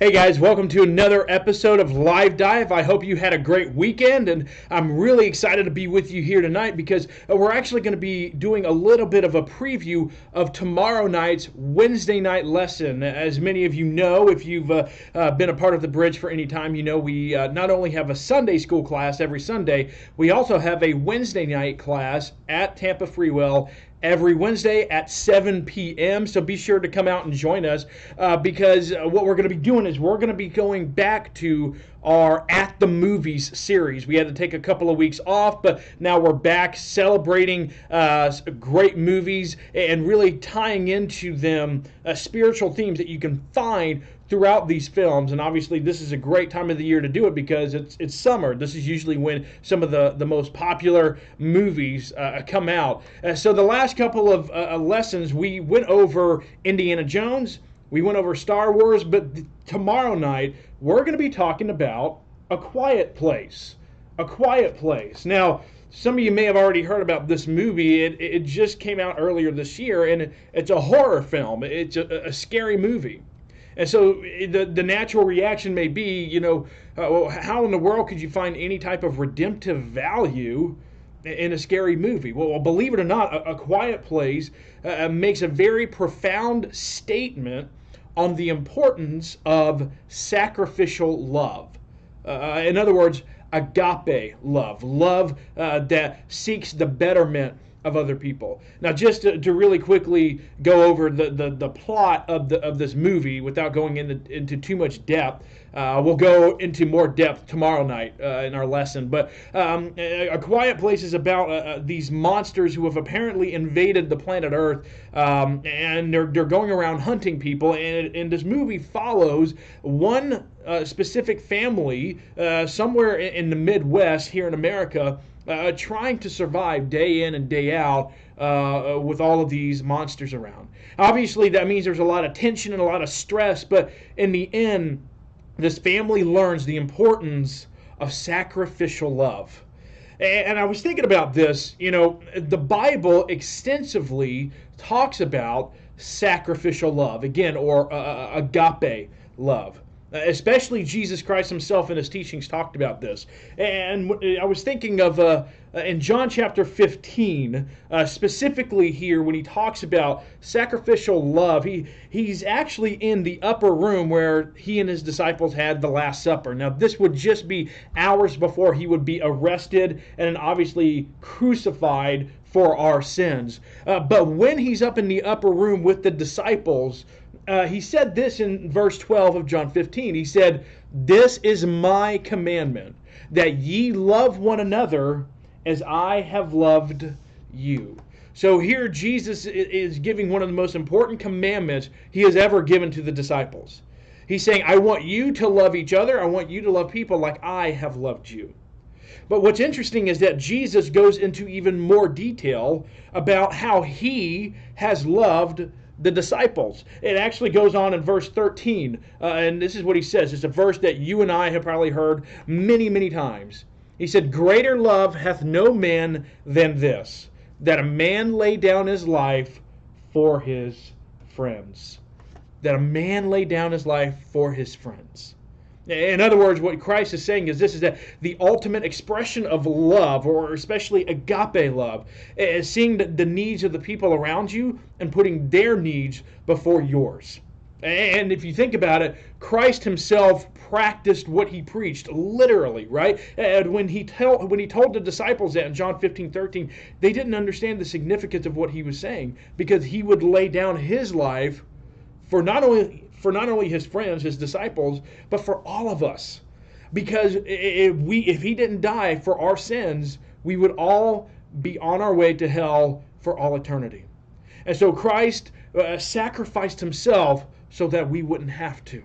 Hey guys, welcome to another episode of Live Dive. I hope you had a great weekend, and I'm really excited to be with you here tonight because we're actually going to be doing a little bit of a preview of tomorrow night's Wednesday night lesson. As many of you know, if you've been a part of the Bridge for any time, you know we not only have a Sunday school class every Sunday, we also have a Wednesday night class at Tampa Freewell every Wednesday at 7 p.m. So be sure to come out and join us because what we're going to be doing is we're going to be going back to our At the Movies series. We had to take a couple of weeks off, but now we're back celebrating great movies and really tying into them spiritual themes that you can find throughout these films. And obviously this is a great time of the year to do it because it's summer. This is usually when some of the most popular movies come out. So the last couple of lessons, we went over Indiana Jones, we went over Star Wars, but tomorrow night we're going to be talking about A Quiet Place. A Quiet Place. Now, some of you may have already heard about this movie. It just came out earlier this year, and it's a horror film. It's a scary movie. And so the natural reaction may be, how in the world could you find any type of redemptive value in a scary movie? Well, believe it or not, A Quiet Place makes a very profound statement on the importance of sacrificial love. In other words, agape love, love that seeks the betterment of other people. Now, just to really quickly go over the plot of this movie without going into too much depth, we'll go into more depth tomorrow night in our lesson. But A Quiet Place is about these monsters who have apparently invaded the planet Earth, and they're going around hunting people. And this movie follows one specific family somewhere in the Midwest here in America, trying to survive day in and day out with all of these monsters around. Obviously, that means there's a lot of tension and a lot of stress, but in the end, this family learns the importance of sacrificial love. And I was thinking about this, the Bible extensively talks about sacrificial love, again, or agape love. Especially Jesus Christ himself in his teachings talked about this. And I was thinking of in John chapter 15, specifically here when he talks about sacrificial love, he's actually in the upper room where he and his disciples had the Last Supper. Now this would just be hours before he would be arrested and obviously crucified for our sins. But when he's up in the upper room with the disciples, he said this in verse 12 of John 15. He said, "This is my commandment, that ye love one another as I have loved you." So here Jesus is giving one of the most important commandments he has ever given to the disciples. He's saying, I want you to love each other. I want you to love people like I have loved you. But what's interesting is that Jesus goes into even more detail about how he has loved the disciples. It actually goes on in verse 13, and this is what he says. It's a verse that you and I have probably heard many, many times. He said, "Greater love hath no man than this, that a man lay down his life for his friends." That a man lay down his life for his friends. In other words, what Christ is saying is this, is that the ultimate expression of love, or especially agape love, is seeing the needs of the people around you and putting their needs before yours. And if you think about it, Christ himself practiced what he preached, literally, right? And when he told the disciples that in John 15:13, they didn't understand the significance of what he was saying, because he would lay down his life for not only his friends, his disciples, but for all of us. Because if he didn't die for our sins, we would all be on our way to hell for all eternity. And so Christ sacrificed himself so that we wouldn't have to.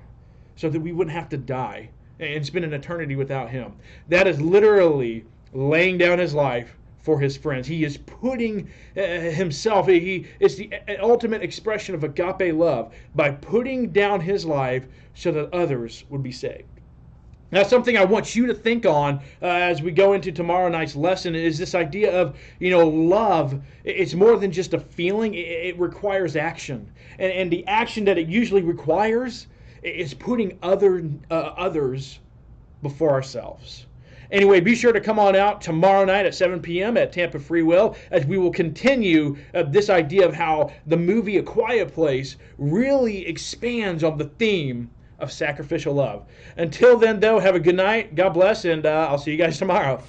So that we wouldn't have to die and spend an eternity without him. That is literally laying down his life for his friends. He is putting himself, it's the ultimate expression of agape love by putting down his life so that others would be saved. Now, something I want you to think on as we go into tomorrow night's lesson is this idea of, love. It's more than just a feeling. It requires action. And the action that it usually requires is putting others before ourselves. Anyway, be sure to come on out tomorrow night at 7 p.m. at Tampa Free Will as we will continue this idea of how the movie A Quiet Place really expands on the theme of sacrificial love. Until then, though, have a good night. God bless, and I'll see you guys tomorrow.